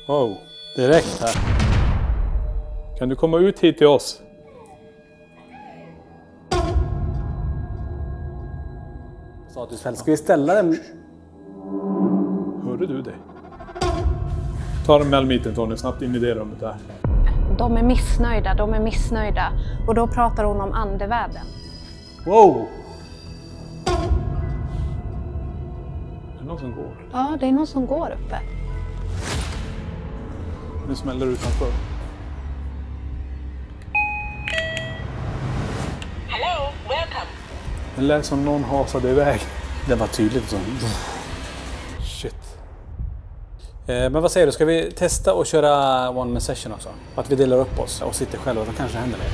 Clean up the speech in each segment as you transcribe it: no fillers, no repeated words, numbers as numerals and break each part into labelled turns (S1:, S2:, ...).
S1: Wow, direkt här. Kan du komma ut hit till oss?
S2: Statusfält. Ska vi ställa den?
S1: Hörde du det? Ta den melmiten Tony, snabbt in i det rummet där.
S3: De är missnöjda. Och då pratar hon om andevärlden.
S1: Wow! Är det någon som går?
S3: Ja, det är någon som går uppe.
S1: Nu smäller det utanför.
S4: Hello, welcome.
S1: Det lät som någon hasade iväg.
S2: Det var tydligt så.
S1: Shit.
S2: Men vad säger du, ska vi testa och köra one man session också? Att vi delar upp oss och sitter själva, då kanske det händer mer.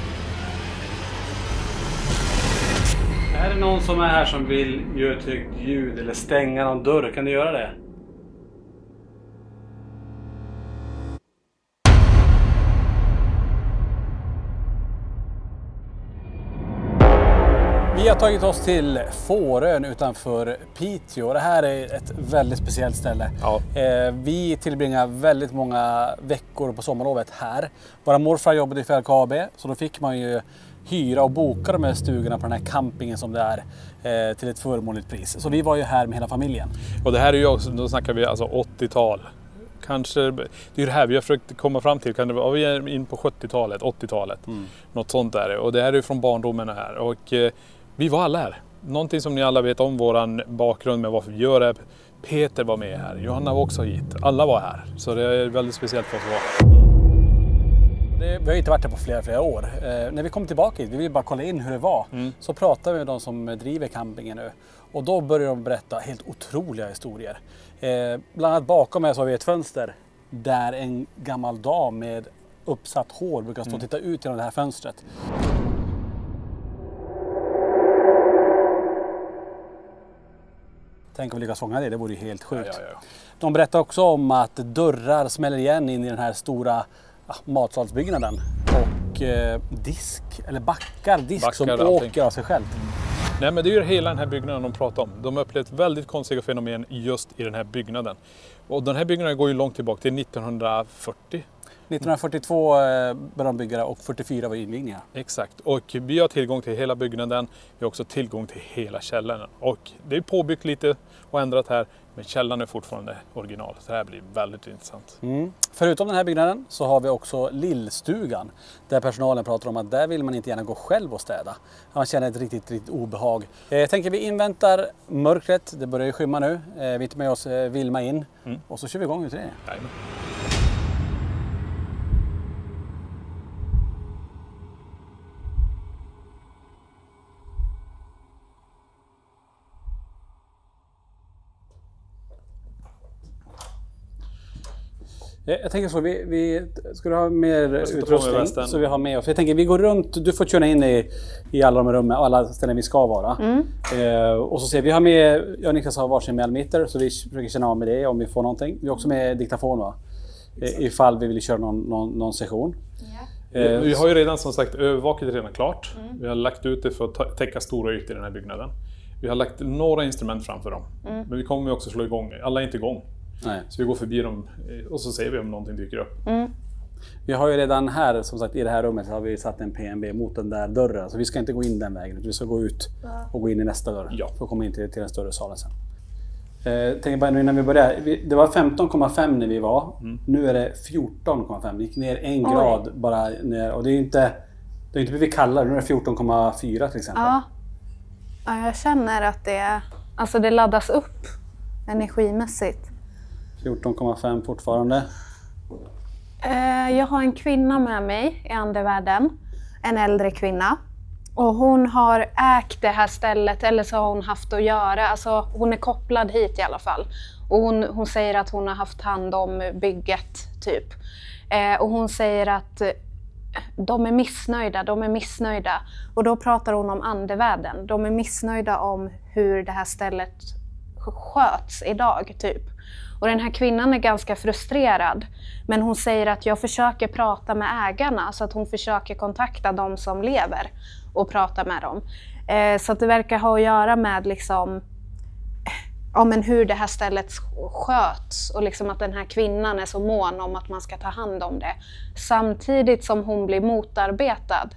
S2: Det här är någon som är här som vill göra ett högt ljud eller stänga någon dörr. Kan du göra det? Vi har tagit oss till Fårön utanför Piteå. Det här är ett väldigt speciellt ställe.
S1: Ja.
S2: Vi tillbringar väldigt många veckor på sommarlovet här. Våra morfar jobbade för LKAB, så då fick man ju hyra och boka de här stugorna på den här campingen som det är till ett förmånligt pris. Så vi var ju här med hela familjen.
S1: Och det här är ju också, då snackar vi alltså 80-tal. Kanske, det är ju det här vi har försökt komma fram till, kan det vara, vi är in på 70-talet, 80-talet. Något sånt där. Och det här är ju från barndomen här. Och vi var alla här. Någonting som ni alla vet om våran bakgrund med varför vi gör det. Peter var med här, Johanna var också hit. Alla var här. Så det är väldigt speciellt för oss att vara här.
S2: Vi har inte varit här på flera år. När vi kom tillbaka hit, vi vill bara kolla in hur det var. Så pratade vi med de som driver campingen nu. Och då började de berätta helt otroliga historier. Bland annat bakom mig så har vi ett fönster där en gammal dam med uppsatt hår brukar stå och titta ut genom det här fönstret. Tänk om vi lyckas fånga det, det vore ju helt sjukt.
S1: Ja.
S2: De berättar också om att dörrar smäller igen in i den här stora matsalsbyggnaden. Och disk som åker av sig själv.
S1: Nej, men det är ju hela den här byggnaden de pratar om. De har upplevt väldigt konstiga fenomen just i den här byggnaden. Och den här byggnaden går ju långt tillbaka till 1940.
S2: 1942 började de bygga det och 44 var invigningar.
S1: Exakt, och vi har tillgång till hela byggnaden. Vi har också tillgång till hela källaren. Och det är påbyggt lite och ändrat här, men källaren är fortfarande original. Så det här blir väldigt intressant.
S2: Förutom den här byggnaden så har vi också Lillstugan. Där personalen pratar om att där vill man inte gärna gå själv och städa. Man känner ett riktigt obehag. Jag tänker vi inväntar mörkret, det börjar ju skymma nu. Vi tar med oss Vilma in och så kör vi igång ut det.
S1: Jajamän.
S2: Jag tänker så, vi ska du ha mer utrustning så vi har med oss. Jag tänker vi går runt, du får köra in i alla de rummen, alla ställen vi ska vara. Och så ser vi har med, jag och Niklas har varsin melmeter så vi försöker känna av med det om vi får någonting. Vi har också med diktafon va? Ifall vi vill köra någon session.
S1: Vi har ju redan som sagt övervaket redan klart. Vi har lagt ut det för att täcka stora ytor i den här byggnaden. Vi har lagt några instrument framför dem. Men vi kommer också slå igång, alla är inte igång.
S2: Nej.
S1: Så vi går förbi dem och så ser vi om någonting dyker upp.
S2: Vi har ju redan här, som sagt i det här rummet så har vi satt en PNB mot den där dörren. Så vi ska inte gå in den vägen, vi ska gå ut och gå in i nästa dörr. För att komma in till den större salen sen. Tänk bara nu innan vi börjar, det var 15,5 när vi var. Nu är det 14,5, vi gick ner en grad bara ner. Och det är inte blivit kallare, nu är det 14,4 till exempel.
S3: Ja, jag känner att det laddas upp energimässigt.
S2: 14,5 fortfarande.
S3: Jag har en kvinna med mig i andevärlden. En äldre kvinna. Och hon har ägt det här stället eller så har hon haft att göra. Alltså hon är kopplad hit i alla fall. Och hon säger att hon har haft hand om bygget typ. Och hon säger att de är missnöjda. Och då pratar hon om andevärlden. De är missnöjda om hur det här stället sköts idag typ. Och den här kvinnan är ganska frustrerad. Men hon säger att jag försöker prata med ägarna. Så att hon försöker kontakta de som lever. Och prata med dem. Så att det verkar ha att göra med liksom men hur det här stället sköts och liksom att den här kvinnan är så mån om att man ska ta hand om det. Samtidigt som hon blir motarbetad.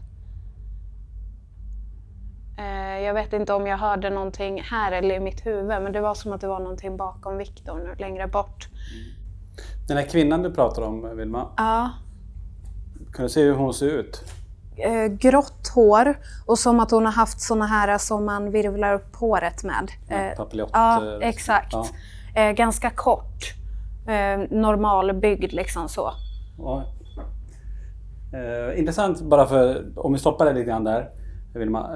S3: Jag vet inte om jag hörde någonting här eller i mitt huvud, men det var som att det var någonting bakom Viktor längre bort.
S2: Den här kvinnan du pratar om, Vilma.
S3: Ja.
S2: Kan du se hur hon ser ut?
S3: Grått hår och som att hon har haft såna här som man virvlar upp håret med.
S2: Papillott.
S3: Ja, exakt.
S2: Ja.
S3: Ganska kort. Normalbyggd liksom så.
S2: Ja. Intressant bara för, om vi stoppar det lite grann där, Vilma.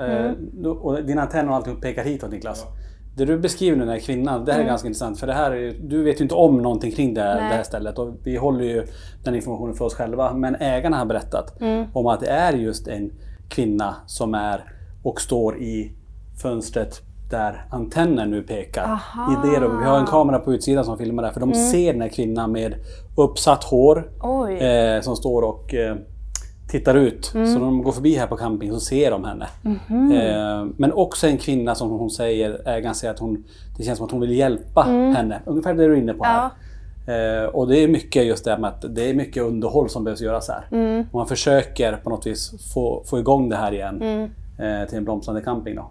S2: Och dina antenner och allting pekar hitåt, Niklas. Ja. Det du beskriver nu, den här kvinnan, det här är ganska intressant. För det här är, du vet ju inte om någonting kring det här stället. Och vi håller ju den informationen för oss själva. Men ägarna har berättat om att det är just en kvinna som är och står i fönstret där antennen nu pekar. I det rummet. Vi har en kamera på utsidan som filmar där. För de ser den här kvinnan med uppsatt hår. Som står och tittar ut. Så när de går förbi här på camping så ser de henne. Men också en kvinna som hon säger, ägaren säger att det känns som att hon vill hjälpa henne. Ungefär det du är inne på här. Och det är mycket just det med att det är mycket underhåll som behövs göras här. Och man försöker på något vis få igång det här igen till en blomstrande camping då.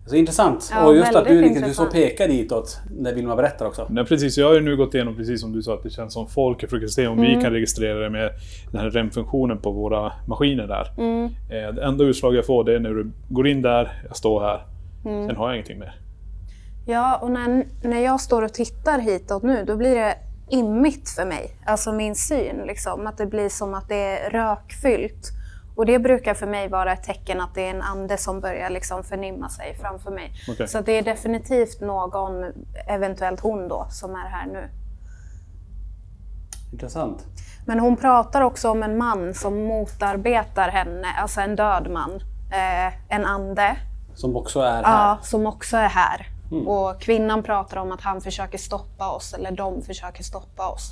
S2: Så intressant.
S3: Ja,
S2: och just att du så pekar ditåt när Vilma berättar också.
S1: Nej, precis. Jag har ju nu gått igenom, precis som du sa, att det känns som folk försöker se om vi kan registrera det med den här REM-funktionen på våra maskiner där. Det enda utslag jag får, det är när du går in där, jag står här, sen har jag ingenting mer.
S3: Ja, och när jag står och tittar hitåt nu, då blir det immigt för mig. Alltså min syn, liksom. Att det blir som att det är rökfyllt. Och det brukar för mig vara ett tecken att det är en ande som börjar liksom förnimma sig framför mig.
S1: Okay.
S3: Så det är definitivt någon, eventuellt hon då, som är här nu.
S2: Intressant.
S3: Men hon pratar också om en man som motarbetar henne, alltså en död man. En ande.
S2: Som också är här.
S3: Ja, som också är här. Och kvinnan pratar om att han försöker stoppa oss, eller de försöker stoppa oss.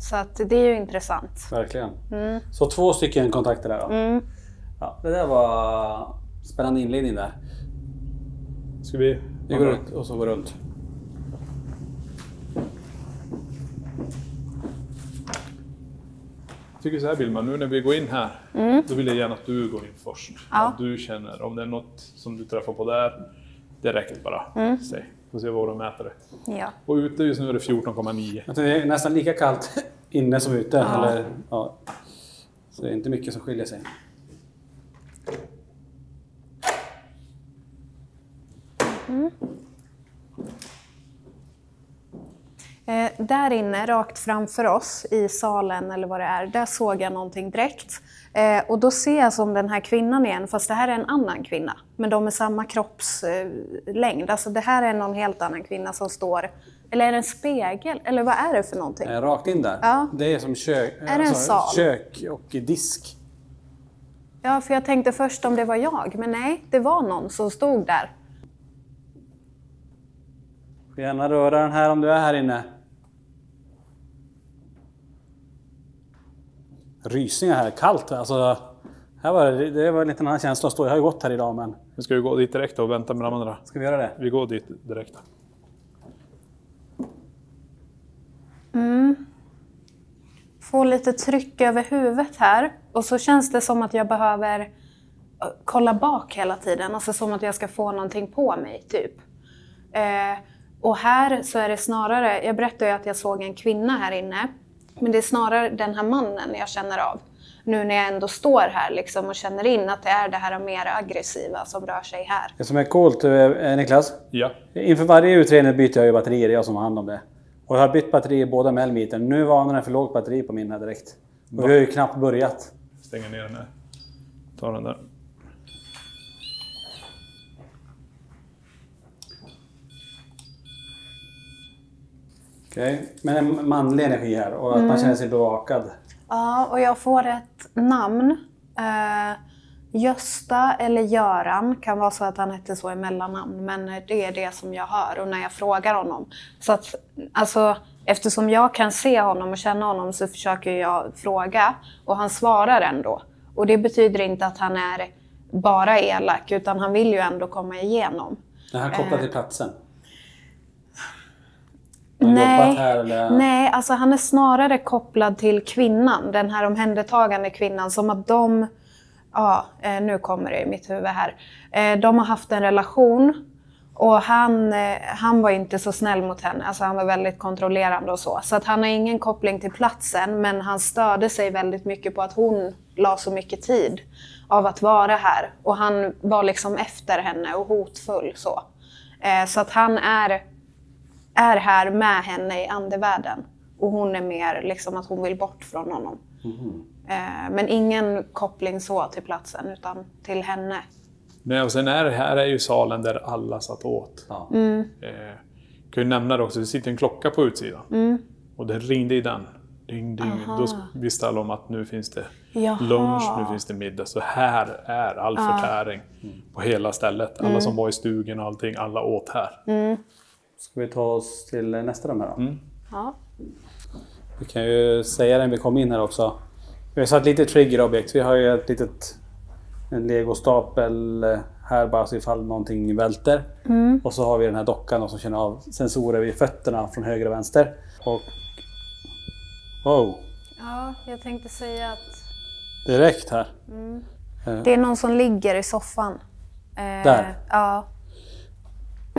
S3: Så att det är ju intressant.
S2: Verkligen. Så 2 stycken kontakter där då. Ja, det där var spännande inledning där.
S1: Ska vi
S2: går ut och så går runt.
S1: Jag tycker så här, Vilma, nu när vi går in här, då vill jag gärna att du går in först.
S3: Ja.
S1: Att du känner, om det är något som du träffar på där, direkt bara. Säg. Får se vad de mäter det.
S3: Ja.
S1: Och ute just nu är det 14,9.
S2: Det är nästan lika kallt inne som ute. Eller, ja. Så det är inte mycket som skiljer sig.
S3: Där inne, rakt framför oss i salen eller vad det är, där såg jag någonting direkt. Och då ser jag som den här kvinnan igen, fast det här är en annan kvinna. Men de är samma kroppslängd. Alltså det här är någon helt annan kvinna som står... Eller är det en spegel? Eller vad är det för någonting?
S2: Rakt in där?
S3: Ja.
S2: Det är som kök,
S3: är det en sal?
S2: Kök och disk.
S3: Ja, för jag tänkte först om det var jag. Men nej, det var någon som stod där.
S2: Får gärna röra den här om du är här inne. Rysningar här, kallt. Alltså, här var det var en liten annan känsla att stå. Jag har ju gått här idag, men...
S1: Nu ska vi gå dit direkt och vänta med de andra.
S2: Ska vi göra det?
S1: Vi går dit direkt.
S3: Få lite tryck över huvudet här. Och så känns det som att jag behöver kolla bak hela tiden. Alltså som att jag ska få någonting på mig, typ. Och här så är det snarare... Jag berättade ju att jag såg en kvinna här inne. Men det är snarare den här mannen jag känner av. Nu när jag ändå står här liksom och känner in att det är det här mer aggressiva som rör sig här.
S2: Det som är coolt, Niklas.
S1: Ja.
S2: Inför varje utredning byter jag ju batterier, jag som har hand om det. Och jag har bytt batteri i båda Melmeter. Nu var den för lågt batteri på min här direkt. Och vi har ju knappt börjat.
S1: Stänger ner den här. Ta den där.
S2: Okej, men en manlig energi här och att man känner sig bevakad.
S3: Ja, och jag får ett namn. Gösta eller Göran, kan vara så att han hette så i mellannamn, men det är det som jag hör och när jag frågar honom. Så att, alltså, eftersom jag kan se honom och känna honom så försöker jag fråga och han svarar ändå. Och det betyder inte att han är bara elak, utan han vill ju ändå komma igenom.
S2: Det här kopplat till platsen. jobbat här? Eller?
S3: Nej, alltså han är snarare kopplad till kvinnan, den här omhändertagande kvinnan, som att de, nu kommer det i mitt huvud här, de har haft en relation och han var inte så snäll mot henne, alltså han var väldigt kontrollerande och så att han har ingen koppling till platsen, men han störde sig väldigt mycket på att hon la så mycket tid av att vara här och han var liksom efter henne och hotfull så att han är här med henne i andevärlden och hon är mer liksom att hon vill bort från honom. Men ingen koppling så till platsen utan till henne.
S1: Nej, och sen här är ju salen där alla satt åt.
S2: Ja.
S1: Kan ju nämna det också, det sitter en klocka på utsidan. Och det ringde i den. Ding, ding. Då visste alla om att nu finns det lunch, nu finns det middag. Så här är all förtäring på hela stället. Alla som var i stugan och allting, alla åt här.
S2: Ska vi ta oss till nästa rum här då?
S3: Ja.
S2: Vi kan ju säga när vi kom in här också. Vi har satt lite triggerobjekt. Vi har ju en legostapel här bara så ifall någonting välter. Och så har vi den här dockan som känner av sensorer vid fötterna från höger och vänster. Och... Wow!
S3: Ja, jag tänkte säga att...
S2: Direkt här.
S3: Det är någon som ligger i soffan.
S2: Där?
S3: Ja.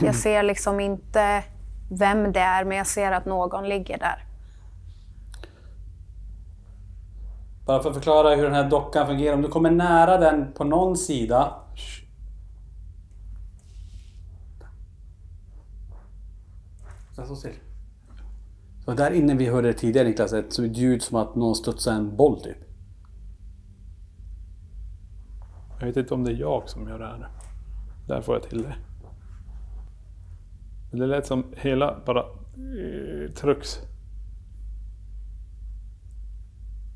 S3: Jag ser liksom inte vem det är, men jag ser att någon ligger där.
S2: Bara för att förklara hur den här dockan fungerar. Om du kommer nära den på någon sida. Så still. Så där inne vi hörde tidigare Niklas, ett ljud som att någon studsar en boll typ.
S1: Jag vet inte om det är jag som gör det här. Där får jag till det. Det lät som hela bara trycks.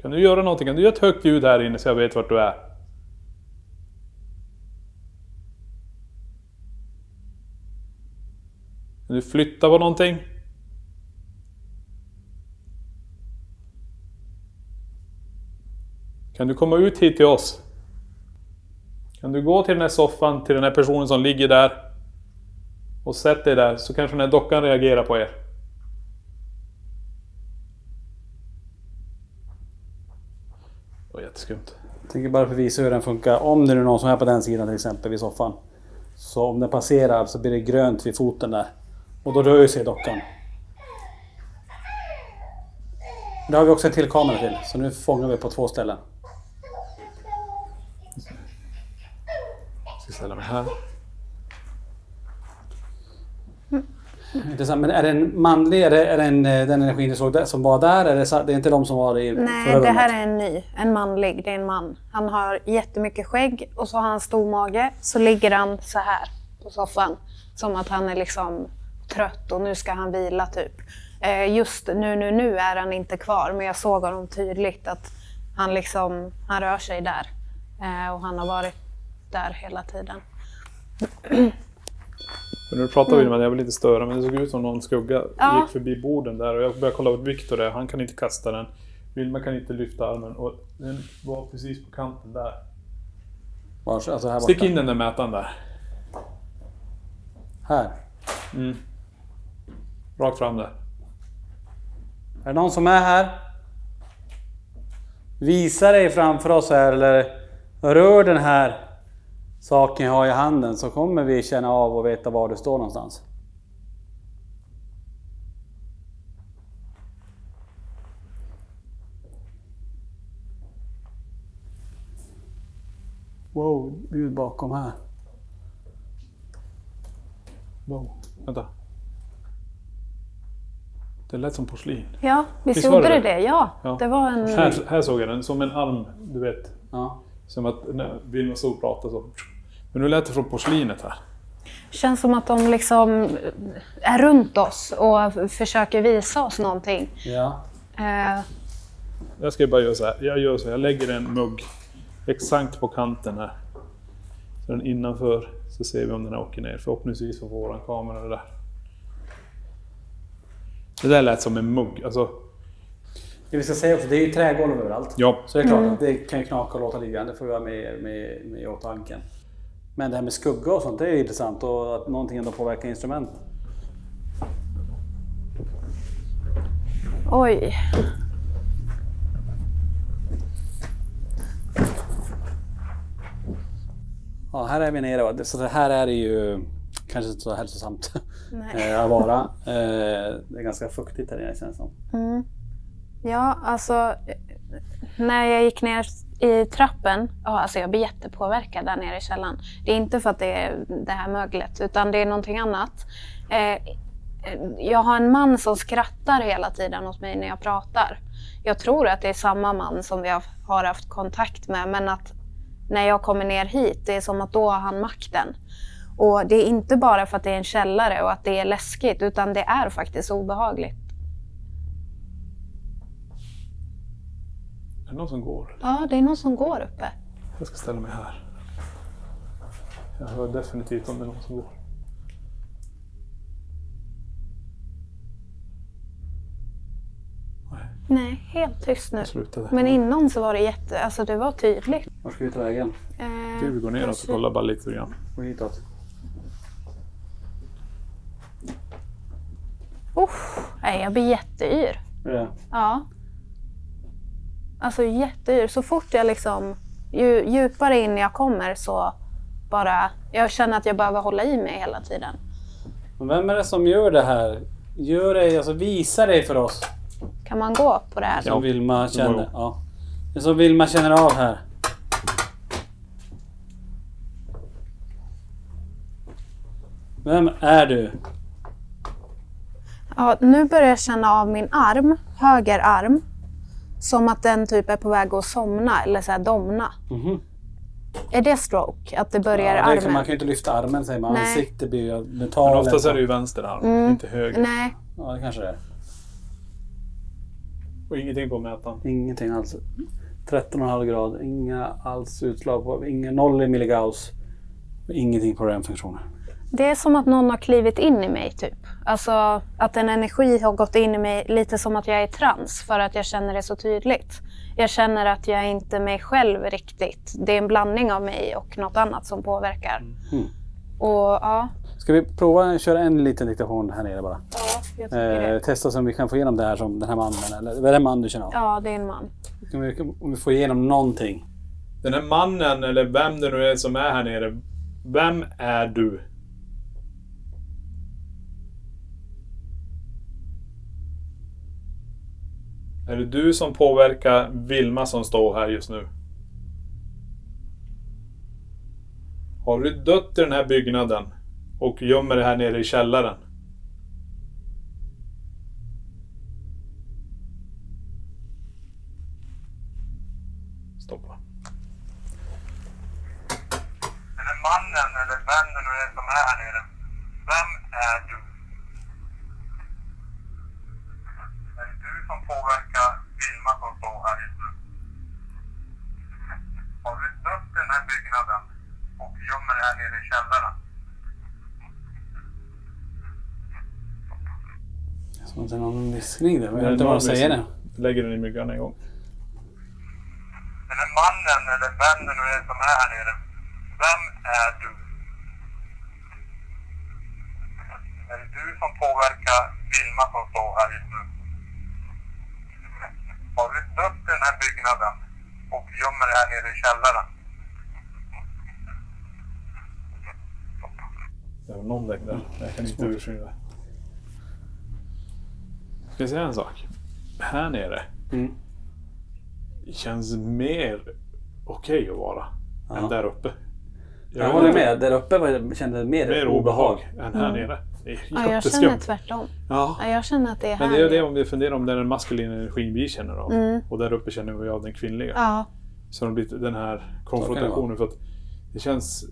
S1: Kan du göra någonting? Kan du göra ett högt ljud här inne så jag vet vart du är? Kan du flytta på någonting? Kan du komma ut hit till oss? Kan du gå till den här soffan, till den här personen som ligger där och sätt dig där så kanske den här dockan reagerar på er. Det var jätteskumt.
S2: Jag tänker bara för att visa hur den funkar. Om det är någon som är på den sidan till exempel vid soffan. Så om den passerar så blir det grönt vid foten där. Och då rör sig dockan. Där har vi också en till kamera till. Så nu fångar vi på 2 ställen.
S1: Jag ska ställa mig här.
S2: Intressant. Men är det en manlig, är det den energin du såg där, som var där? Det är inte de som var i
S3: Nej, det här är en manlig, det är en man. Han har jättemycket skägg och så har han stor mage. Så ligger han så här på soffan. Som att han är liksom trött och nu ska han vila typ. Just nu är han inte kvar, men jag såg honom tydligt att han rör sig där. Och han har varit där hela tiden.
S1: För nu pratar vi om att jag vill inte störa, men det såg ut som någon skugga gick förbi borden där och jag började kolla vad Victor är. Han kan inte kasta den. Vilma kan inte lyfta armen och den var precis på kanten där.
S2: Alltså här
S1: Stick in den där mätaren där.
S2: Här?
S1: Rakt fram där.
S2: Är det någon som är här? Visa dig framför oss här eller rör den här saken jag har i handen så kommer vi känna av och veta var du står någonstans. Wow, Gud bakom här.
S1: Wow, vänta. Det lät som porslin.
S3: Ja, visst
S1: var
S3: gjorde
S1: det
S3: det? Ja. Det var en...
S1: Här såg jag den, som en arm, du vet.
S2: Ja.
S1: Som att när Vilma stod och pratade så. Men nu lät det från porslinet här.
S3: Känns som att de liksom är runt oss och försöker visa oss någonting.
S2: Ja.
S1: Jag ska bara göra så här. Jag lägger en mugg exakt på kanten här. Så den innanför så ser vi om den åker ner. Förhoppningsvis får våran kamera det där. Det där lät som en mugg. Alltså...
S2: Det vi ska säga också, det är ju trägolv överallt.
S1: Ja.
S2: Så det är klart att det kan ju knaka och låta liggande. Det får vi vara med i åtanken. Men det här med skugga och sånt, det är intressant. Och att någonting ändå påverkar instrument.
S3: Oj.
S2: Ja, här är vi nere. Så det här är det ju kanske inte så hälsosamt att vara. Det är ganska fuktigt här nere känns det som.
S3: Mm. Ja, alltså när jag gick ner i trappen, alltså jag blir jättepåverkad där nere i källaren. Det är inte för att det är det här möglet, utan det är någonting annat. Jag har en man som skrattar hela tiden åt mig när jag pratar. Jag tror att det är samma man som jag har haft kontakt med, men att när jag kommer ner hit, det är som att då har han makten. Och det är inte bara för att det är en källare och att det är läskigt, utan det är faktiskt obehagligt.
S1: Är det någon som går?
S3: Ja, det är någon som går uppe.
S1: Jag ska ställa mig här. Jag hör definitivt om det är någon som går.
S3: Nej, helt tyst nu.
S1: Slutade.
S3: Men innan så var det alltså det var tydligt.
S2: Var ska vi ta vägen?
S1: Vi går neråt och kollar bara lite grann.
S2: Gå hitåt.
S3: Nej, jag blir jätteyr.
S2: Ja.
S3: Ja. Alltså jätteyr. Så fort jag liksom, ju djupare in jag kommer så bara, jag känner att jag behöver hålla i mig hela tiden.
S2: Men vem är det som gör det här? Gör det, alltså visa det för oss.
S3: Kan man gå på det här?
S2: Som Vilma känner. Ja. Det som Vilma känner av här. Vem är du?
S3: Ja, nu börjar jag känna av min arm, höger arm. Som att den typ är på väg att somna eller så här domna.
S2: Mhm.
S3: Är det stroke? Att det börjar i
S2: Ja,
S3: armen?
S2: man kan ju inte lyfta armen säger man.
S3: Nej.
S2: Ansiktet blir ju metall.
S1: Men oftast är det ju vänster arm, inte höger.
S3: Nej.
S2: Ja, det kanske det är.
S1: Och ingenting på mätaren.
S2: Ingenting alls. 13,5 grad. Inga alls utslag på. Noll i milligauss. Ingenting på REM-funktionen.
S3: Det är som att någon har klivit in i mig typ. Alltså att en energi har gått in i mig lite som att jag är i trans för att jag känner det så tydligt. Jag känner att jag är inte mig själv riktigt. Det är en blandning av mig och något annat som påverkar. Och ja.
S2: Ska vi prova att köra en liten diktation här nere bara?
S3: Ja, jag tycker det.
S2: Testa så om vi kan få igenom det här som den här mannen. Eller vad är det man du känner av?
S3: Ja, det är en man.
S2: Om vi får igenom någonting.
S1: Den här mannen, eller vem det nu är som är här nere. Vem är du? Är det du som påverkar Vilma som står här just nu? Har du dött i den här byggnaden och gömmer det här nere i källaren? Stoppa.
S5: Den här mannen eller vem det nu är som är här nere. Vem är du? Är det du som påverkar Vilma som står här just nu? Har du dött i den här byggnaden och gömmer det här nere i källaren?
S2: Som att det är någon viskning där. Jag vet inte vad de säger nu.
S1: Lägger den i myggan en gång.
S5: Den här mannen eller vem det nu är som är här nere. Vem är du? Är det du som påverkar Vilma som står här just nu? Har du dött i den här byggnaden och gömmer det här nere i källaren?
S1: Det var någon lägg där. Jag kan inte urskilja. Ska jag säga en sak? Här nere känns mer okej att vara än där uppe.
S2: Jag håller med. Där uppe kände mer obehag
S1: än här nere. Det är
S3: Ja, jag
S1: jätteskumt.
S3: känner tvärtom.
S1: Ja.
S3: Ja, jag känner att det är här.
S1: Men det är det om vi funderar om det är den maskulina energin vi känner av.
S3: Mm.
S1: Och där uppe känner vi av den kvinnliga.
S3: Ja.
S1: Så det har blivit den här konfrontationen. För att det känns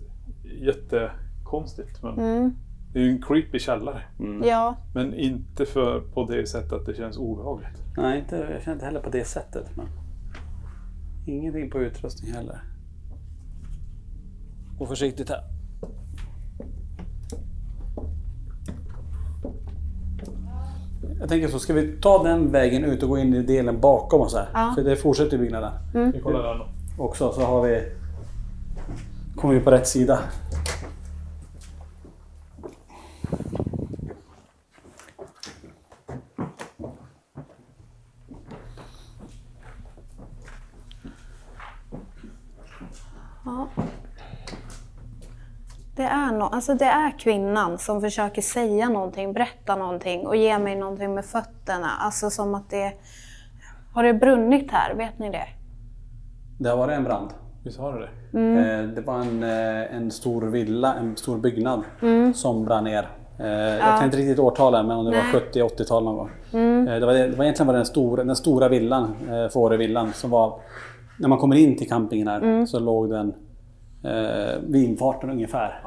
S1: jättekonstigt. Men det är ju en creepy källare.
S3: Ja.
S1: Men inte på det sättet att det känns obehagligt.
S2: Nej, jag känner inte heller på det sättet. Men ingenting på utrustning heller. Och försiktigt här. Jag tänker så, ska vi ta den vägen ut och gå in i delen bakom oss här?
S3: Ja.
S2: För det fortsätter byggnaden.
S1: Vi kollar där då.
S2: Också så kommer vi på rätt sida.
S3: Ja. Det är kvinnan som försöker säga någonting, berätta någonting och ge mig någonting med fötterna. Alltså som att det... Har det brunnit här? Vet ni det?
S2: Det har varit en brand.
S1: Visst har det?
S2: Det var en stor villa, en stor byggnad som brann ner. Jag kan inte riktigt årtalen, men om det var 70-80-tal någon gång. Det var egentligen den stora villan, Fårövillan, som var... När man kommer in till campingen här så låg den vid infarten ungefär.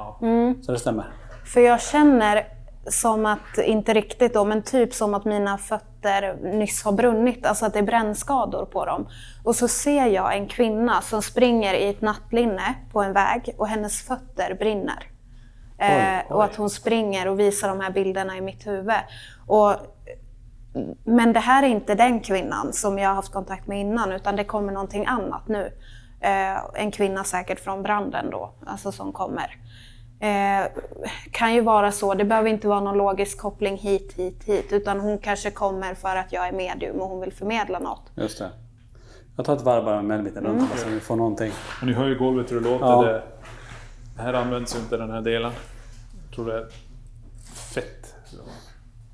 S2: Så det stämmer.
S3: För jag känner som att, inte riktigt då, men typ som att mina fötter nyss har brunnit. Alltså att det är brännskador på dem. Och så ser jag en kvinna som springer i ett nattlinne på en väg och hennes fötter brinner. Oj. Och att hon springer och visar de här bilderna i mitt huvud. Men det här är inte den kvinnan som jag har haft kontakt med innan, utan det kommer någonting annat nu. En kvinna säkert från branden då, alltså som kommer. Kan ju vara så, det behöver inte vara någon logisk koppling hit, utan hon kanske kommer för att jag är medium och hon vill förmedla något.
S2: Just det. Jag tar ett varv bara med lite runt så vi får någonting.
S1: Och ni hör ju golvet hur det låter. Ja. Det här används ju inte, den här delen. Jag tror det är fett.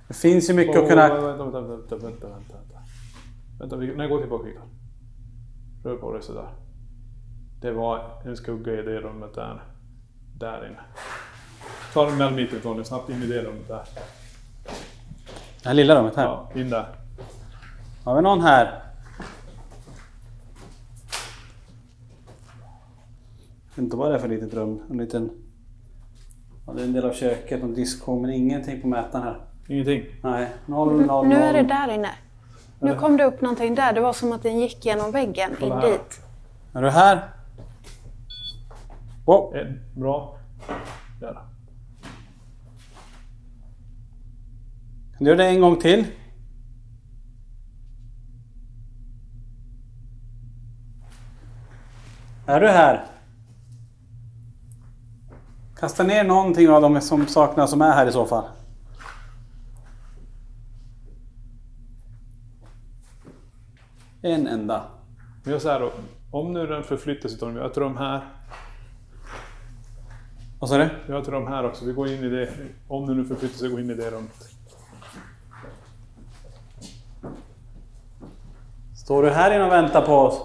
S2: Det finns ju mycket att kunna...
S1: Vänta, när jag går tillbaka hit. Rör på det sådär. Det var en skugga i det rummet där inne. Ta en melmeter Tony, snabbt in i det rummet där.
S2: Det här lilla rummet här?
S1: Ja, in där.
S2: Har vi någon här? Jag vet inte vad det är för litet rum. En liten... Ja, det är en del av köket och disko, men ingenting på mätaren här.
S1: Ingenting?
S2: Nej, 0.
S3: Nu är det där inne. Nu kom det upp någonting där. Det var som att den gick genom väggen in dit.
S2: Är du här? Wow.
S1: Bra. Där.
S2: Kan du göra det en gång till? Är du här? Kasta ner någonting av dem som saknas som är här i så fall. En enda.
S1: Vi gör så här då. Om nu den förflyttar sig, vi har ett rum här.
S2: Vad sa du?
S1: Vi har ett rum här också. Vi går in i det. Om du nu förflyttar sig, gå in i det rummet.
S2: Står du här inne och väntar på oss?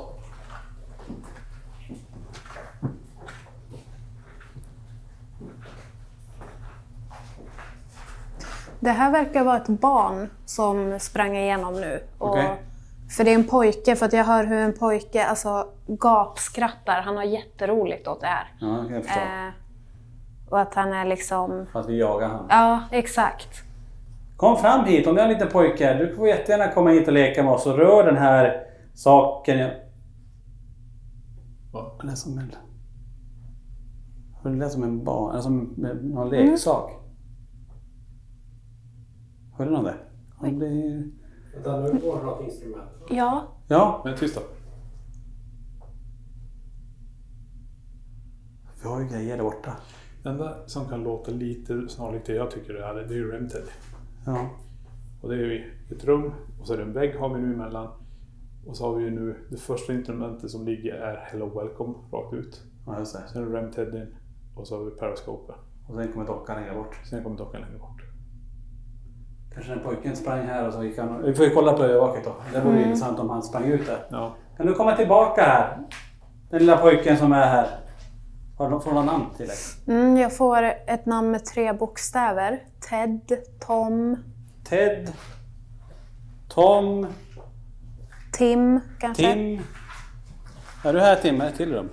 S3: Det här verkar vara ett barn som sprang igenom nu.
S2: Okay.
S3: För det är en pojke, för att jag hör hur en pojke gapskrattar. Han har jätteroligt åt det här.
S2: Ja, jag förstår.
S3: Och att han är liksom...
S2: Att vi jagar han.
S3: Ja, exakt.
S2: Kom fram hit om du är en liten pojke. Du får jättegärna komma hit och leka med oss och rör den här saken. Det är som en... Det är som en barn, eller som någon leksak. Hörde någon det? Han blir...
S6: Vänta, nu går det något instrument.
S3: Ja.
S2: Ja.
S1: Men tyst då.
S2: Vi har ju grejer där borta.
S1: Det enda som kan låta lite snarlikt det jag tycker det är ju REM-TED.
S2: Ja.
S1: Och det är ju ett rum och så är det en vägg har vi nu emellan. Och så har vi ju nu det första instrumentet som ligger är Hello Welcome rakt ut.
S2: Ja, just det.
S1: Sen är det REM-TED in och så har vi Periscope.
S2: Och sen kommer dockan längre bort. Kanske den pojken sprang här och så gick han... Vi får ju kolla på övervaket då. Det vore intressant om han sprang ut där.
S1: Ja.
S2: Kan du komma tillbaka här? Den lilla pojken som är här. Får du någon namn till dig?
S3: Jag får ett namn med 3 bokstäver. Ted, Tom.
S2: Ted. Tom.
S3: Tim, kanske.
S2: Tim. Är du här Tim? Är det till rum?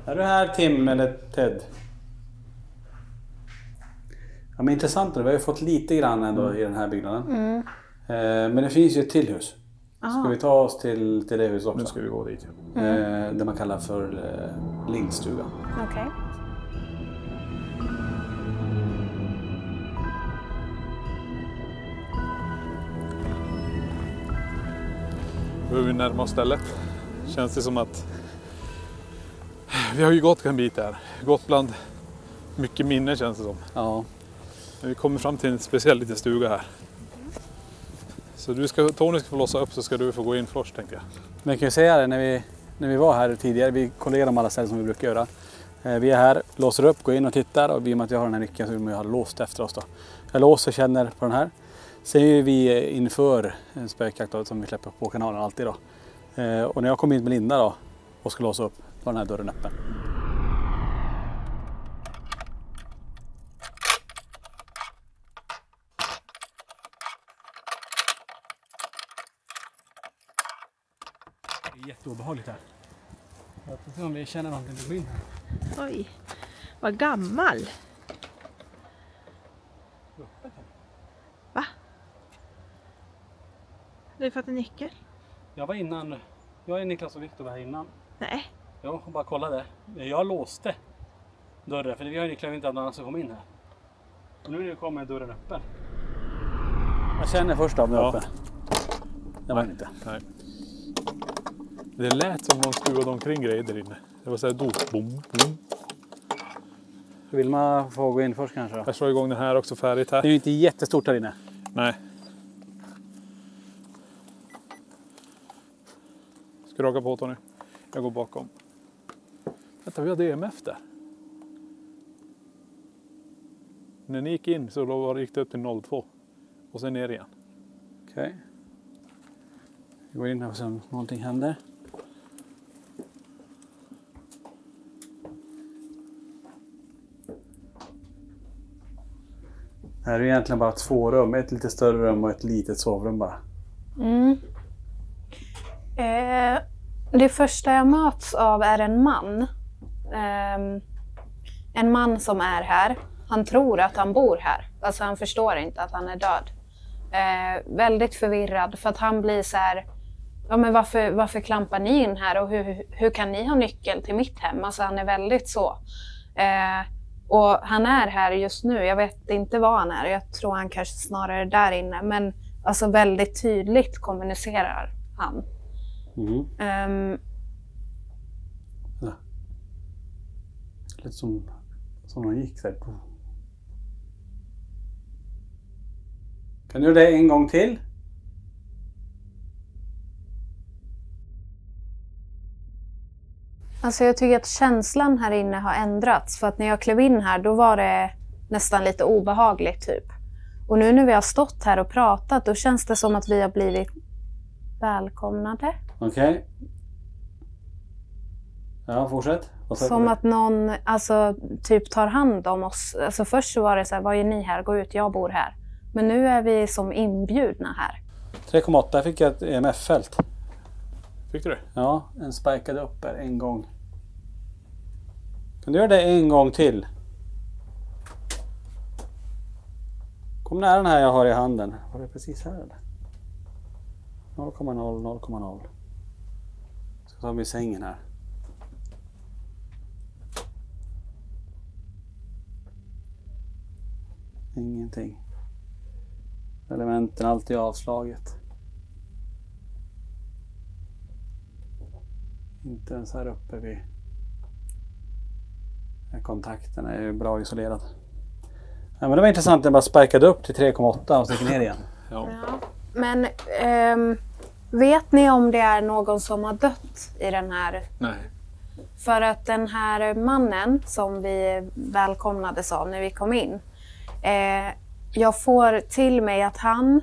S2: Är du här Tim eller Ted? Ja, men intressant. Vi har ju fått lite grann ändå i den här byggnaden. Men det finns ju ett till hus. Ska vi ta oss till det huset också?
S1: Nu ska vi gå dit.
S2: Det man kallar för lindstugan.
S3: Okej.
S1: Nu är vi närmare oss stället. Känns det som att vi har ju gått en bit här. Gått bland mycket minne känns det som.
S2: Ja.
S1: Men vi kommer fram till en speciell liten stuga här. Så Tony ska få låsa upp så ska du få gå in först tänkte jag.
S2: Men kan ju säga det när vi när vi var här tidigare. Vi kollar om alla ställen som vi brukar göra. Vi är här, låser upp, går in och tittar och i och med att jag har den här nyckeln så vill man ju ha låst efter oss då. Jag låser och känner på den här. Sen är vi inför en spökjakt då, som vi släpper på kanalen alltid då. Och när jag kom in med Linda då och ska låsa upp, var den här dörren öppen. Det är jätteobehagligt här. Jag får se om vi känner någonting på in här.
S7: Oj, vad gammal. Va? Har du fått en nyckel?
S2: Jag var innan, jag är Niklas och Viktor var här innan.
S7: Nej.
S2: Jag bara kollade. Jag låste dörren för vi har ju nycklar inte att någon annan ska komma in här. Och nu kommer dörren öppen. Jag känner först om den är öppen. Det var inte.
S1: Nej. Det lät som någon stuvade omkring grejer där inne. Det var så här bom, bom.
S2: Vill man få gå in först kanske då?
S1: Jag slår igång den här också färdigt här.
S2: Det är ju inte jättestort här inne.
S1: Nej. Ska du raka på Tony? Jag går bakom. Vänta, vi har DMF där. När ni gick in så då gick det upp till 02. Och sen ner igen.
S2: Okej. Vi går in här och ser om någonting händer. Det här är egentligen bara 2 rum. Ett lite större rum och ett litet sovrum bara.
S3: Det första jag möts av är en man. En man som är här. Han tror att han bor här. Alltså han förstår inte att han är död. Väldigt förvirrad för att han blir så här. Ja, men varför klampar ni in här och hur kan ni ha nyckel till mitt hem? Alltså han är väldigt så. Och han är här just nu. Jag vet inte var han är. Jag tror han kanske snarare är där inne. Men alltså väldigt tydligt kommunicerar han.
S2: Ja. Lite som de gick där. Kan du göra det en gång till?
S3: Alltså jag tycker att känslan här inne har ändrats. För att när jag klev in här då var det nästan lite obehagligt typ. Och nu när vi har stått här och pratat då känns det som att vi har blivit välkomnade.
S2: Okej. Ja, fortsätt.
S3: Som att någon alltså, typ tar hand om oss. Alltså först så var det så här, vad är ni här? Gå ut, jag bor här. Men nu är vi som inbjudna här.
S2: 3,8 fick jag ett EMF-fält.
S1: Fick du det?
S2: Ja, en spikade upp här en gång. Kan du göra det en gång till? Kom nära den här jag har i handen. Var det precis här eller? 0,0, 0,0. Så tar vi sängen här. Ingenting. Elementen alltid avslaget. Inte ens här uppe vid kontakten är ju bra isolerad. Ja, men det var intressant att jag bara spikade upp till 3,8 och sticker ner igen.
S1: Ja.
S3: Men vet ni om det är någon som har dött i den här?
S1: Nej.
S3: För att den här mannen som vi välkomnades av när vi kom in. Jag får till mig att han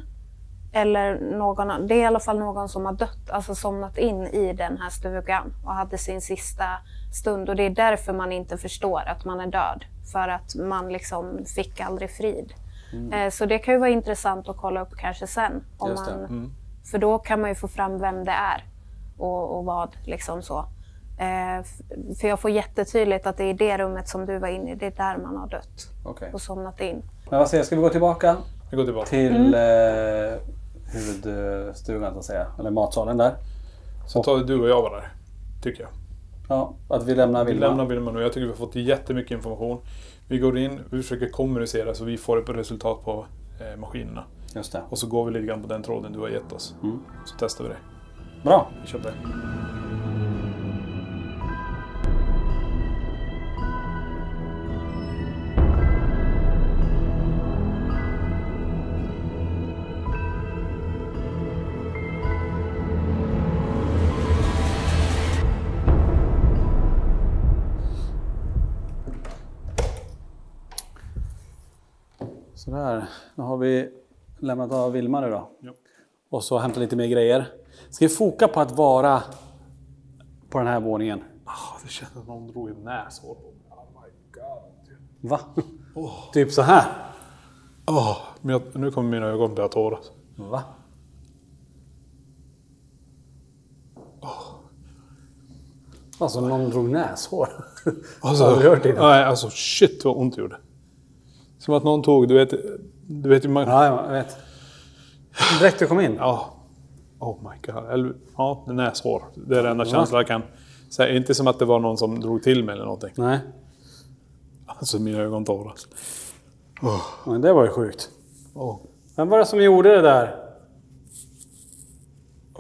S3: eller någon, det är i alla fall någon som har dött, alltså somnat in i den här stugan och hade sin sista stund. Och det är därför man inte förstår att man är död. För att man liksom fick aldrig frid. Så det kan ju vara intressant att kolla upp kanske sen. Om man, för då kan man ju få fram vem det är och vad liksom så. För jag får jättetydligt att det är det rummet som du var inne i, det är där man har dött och somnat in.
S2: Men vad säger, ska vi gå tillbaka?
S1: Vi går tillbaka
S2: till huvudstugan så att säga, eller matsalen där.
S1: Så tar du och jag var där, tycker jag.
S2: Ja, att vi lämnar Vilma.
S1: Vi lämnar Vilma nu. Jag tycker vi har fått jättemycket information. Vi går in, vi försöker kommunicera så vi får ett resultat på maskinerna.
S2: Just det.
S1: Och så går vi lite grann på den tråden du har gett oss. Så testar vi det.
S2: Bra.
S1: Vi kör på det.
S2: Sådär, nu har vi lämnat av Vilma nu då.
S1: Ja.
S2: Och så hämta lite mer grejer. Ska vi foka på att vara på den här våningen?
S1: Det känns att någon drog i näshår. Oh my god.
S2: Va? Typ så här.
S1: Nu kommer mina ögon börja tåras.
S2: Va? Alltså någon drog näshår.
S1: Alltså,
S2: har du hört det?
S1: Nej, alltså shit vad ont det gjorde. Som att någon tog, du vet ju man...
S2: Ja, jag vet. Direkt du kom in.
S1: Ja. Oh my god. Eller, ja, det är näshår. Det är den enda känslan jag kan säga. Inte som att det var någon som drog till mig eller någonting.
S2: Nej.
S1: Alltså mina ögon tåras.
S2: Men det var ju sjukt.
S1: Oh.
S2: Vem var det som gjorde det där?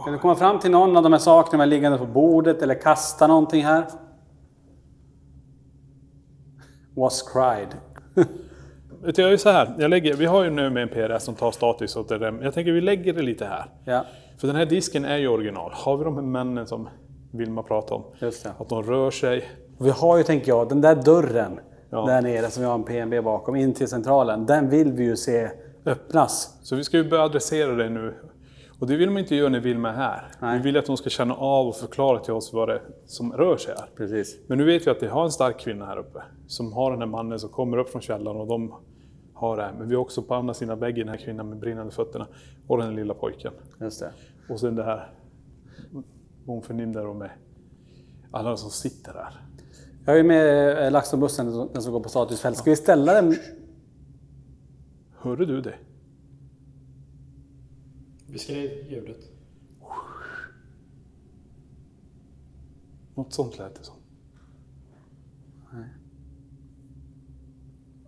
S2: Kan du komma fram till någon av de här sakerna liggande på bordet eller kasta någonting här? Was cried.
S1: Vet du, jag är så här. Vi har ju nu med en PRS som tar status åt det. Jag tänker vi lägger det lite här.
S2: Ja,
S1: För den här disken är ju original. Har vi de här männen som Vilma pratar om?
S2: just det.
S1: Att de rör sig.
S2: Och vi har ju, tänker jag, den där dörren
S1: Ja.
S2: där nere som vi har en PNB bakom in till centralen. Den vill vi ju se öppnas.
S1: Så vi ska ju börja adressera det nu. Och det vill man inte göra när Vilma är här.
S2: Nej.
S1: Vi vill att hon ska känna av och förklara till oss vad det är som rör sig här.
S2: Precis.
S1: Men nu vet vi att det har en stark kvinna här uppe. Som har den här mannen som kommer upp från källaren och de har det här. Men vi har också på andra sidan väggen den här kvinnan med brinnande fötterna. Och den lilla pojken.
S2: Just det.
S1: Och sen det här. Hon förnimmer dem med alla som sitter där.
S2: Jag är ju med LaxTon-bussen, den som går på statusfält. Ska vi ställa den?
S1: Hörde du det?
S6: Vi ska ner ljudet.
S1: Något sånt lät det som.
S2: Nej.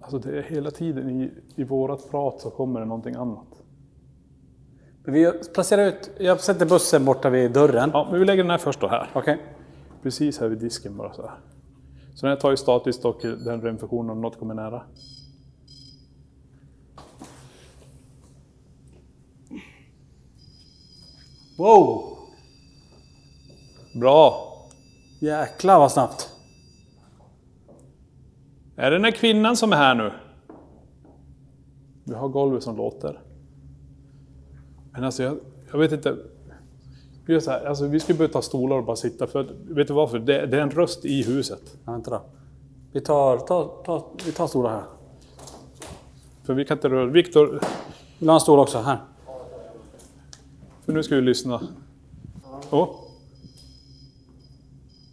S1: Alltså det är hela tiden i vårat prat så kommer det någonting annat.
S2: Men vi placerar ut, jag sätter bussen borta vid dörren.
S1: Ja, men vi lägger den här först då här.
S2: Okej.
S1: Precis här vid disken bara så här. Så den här tar ju statiskt och den römfunktionen om något kommer nära.
S2: Wow!
S1: Bra!
S2: Jäklar vad snabbt.
S1: Är det den här kvinnan som är här nu? Vi har golvet som låter. Men alltså jag vet inte. Vi gör så här, alltså vi skulle börja ta stolar och bara sitta. För vet du varför? Det är en röst i huset.
S2: Ja, vänta då. Vi tar stolar här.
S1: För vi kan inte röra. Viktor,
S2: Vill du ha en stol också? Här.
S1: för nu ska vi lyssna. Åh.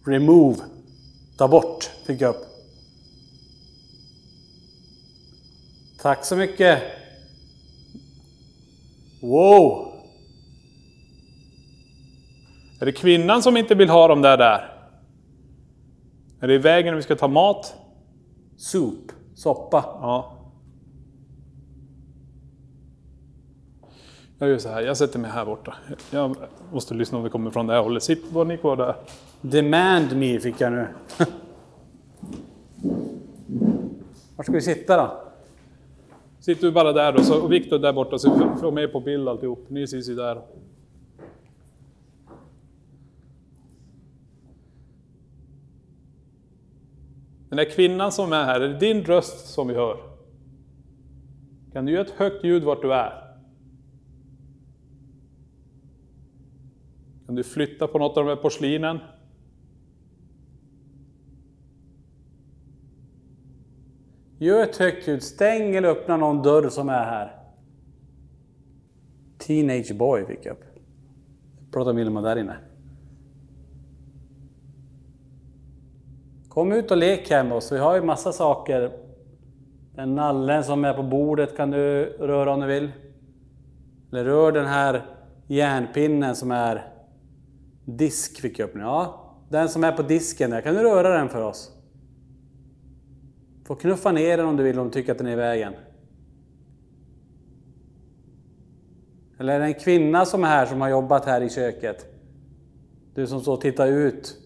S2: Remove. Ta bort. Fick jag upp. Tack så mycket. Wow.
S1: Är det kvinnan som inte vill ha dem där? Är det i vägen när vi ska ta mat?
S2: Soup. Soppa.
S1: Ja. Jag gör så här, jag sätter mig här borta. Jag måste lyssna om det kommer från det här hållet. Sitt, var ni kvar där?
S2: Demand me fick jag nu. Var ska vi sitta då?
S1: Sitt du bara där då, och Viktor där borta så vi får med på bild alltihop. Ni syns ju där. Den där kvinnan som är här, är det din röst som vi hör? Kan du göra ett högt ljud vart du är? Kan du flytta på något av de här porslinen?
S2: Gör ett högt ljud. Stäng eller öppna någon dörr som är här. Teenage boy fick jag upp. Pratar Vilma där inne. Kom ut och lek här med oss. Vi har ju massa saker. Den nallen som är på bordet kan du röra om du vill. Eller rör den här järnpinnen som är disk fick jag upp nu. Ja, den som är på disken där. Kan du röra den för oss? Får knuffa ner den om du vill, om du tycker att den är i vägen. Eller är det en kvinna som är här som har jobbat här i köket? Du som står och tittar ut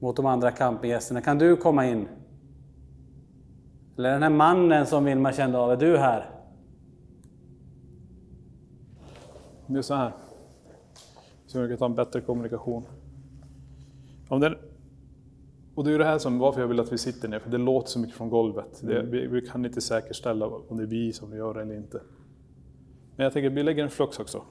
S2: mot de andra campinggästerna. Kan du komma in? Eller den här mannen som Vilma kände av, är du här?
S1: Det är så här. Så vi kan ta en bättre kommunikation. Och det är ju det här som varför jag vill att vi sitter ner, för det låter så mycket från golvet. Vi kan inte säkerställa om det är vi som gör det eller inte. Men jag tänker att vi lägger en flux också.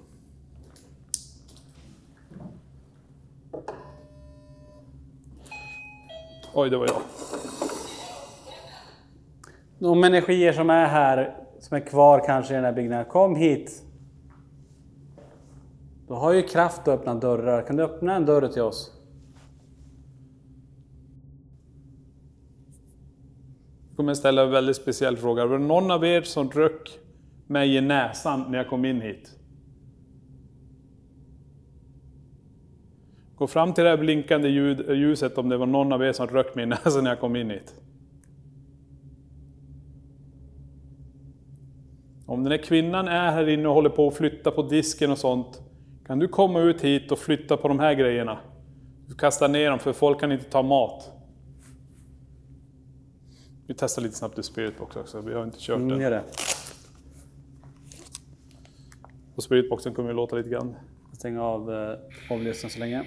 S1: Oj, det var jag.
S2: De energier som är här, som är kvar kanske i den här byggnaden, kom hit. Du har ju kraft att öppna dörrar. Kan du öppna en dörr till oss?
S1: Jag kommer ställa en väldigt speciell fråga. Var det någon av er som röck mig i näsan när jag kom in hit? Gå fram till det här blinkande ljuset om det var någon av er som röck mig i näsan när jag kom in hit. Om den här kvinnan är här inne och håller på att flytta på disken och sånt, kan du komma ut hit och flytta på de här grejerna? Du kastar ner dem för folk kan inte ta mat. Vi testar lite snabbt i Spiritbox också, vi har inte kört den.
S2: Gör det.
S1: Och Spiritboxen kommer vi låta lite grann.
S2: Stänga av avlyssningen så länge.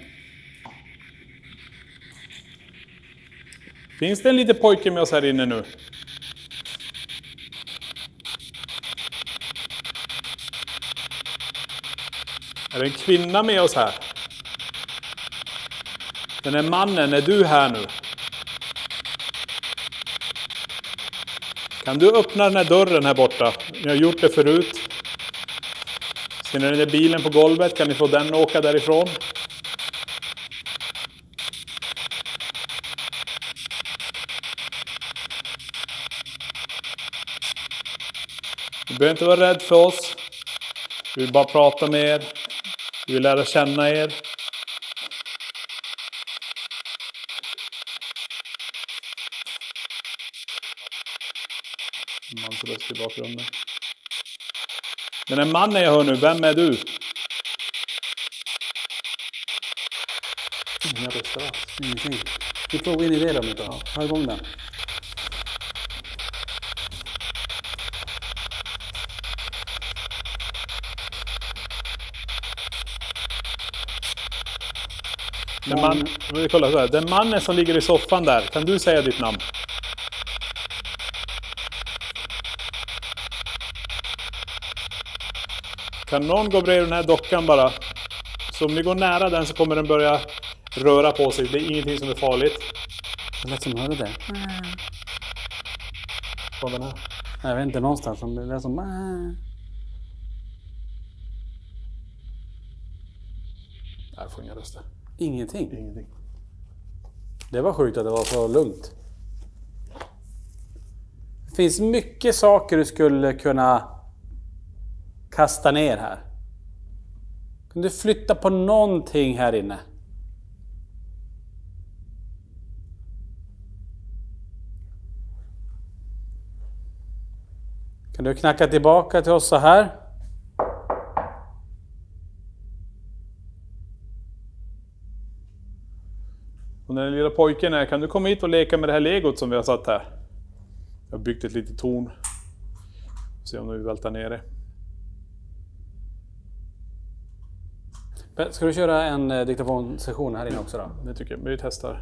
S1: Finns det en liten pojke med oss här inne nu? Är det en kvinna med oss här? Den här mannen, är du här nu? Kan du öppna den här dörren här borta? Ni har gjort det förut. Ser ni den där bilen på golvet? Kan ni få den att åka därifrån? Ni behöver inte vara rädd för oss. Vi vill bara prata med er. Vi vill lära känna er. Mans röst i bakgrunden. Den här mannen jag hör nu, vem är du?
S2: Inga röster alls. Ingenting. Vi provar in i det om inte. Ha igång den.
S1: Den mannen som ligger i soffan där, kan du säga ditt namn? Kan någon gå bredvid den här dockan bara? Så om ni går nära den så kommer den börja röra på sig. Det är ingenting som är farligt.
S2: Det lät som hörde det.
S1: Från den här.
S2: Jag vet inte, någonstans. Det är som...
S1: Jag får inga röster.
S2: Ingenting. Det var sjukt att det var så lugnt. Det finns mycket saker du skulle kunna kasta ner här. Kan du flytta på någonting här inne? Kan du knacka tillbaka till oss så här?
S1: Och när den lilla pojken är, kan du komma hit och leka med det här legot som vi har satt här? Jag har byggt ett litet torn. Se om vi vältar ner det.
S2: Ska du köra en diktafonsession här inne också då?
S1: Det tycker jag. Vi testar.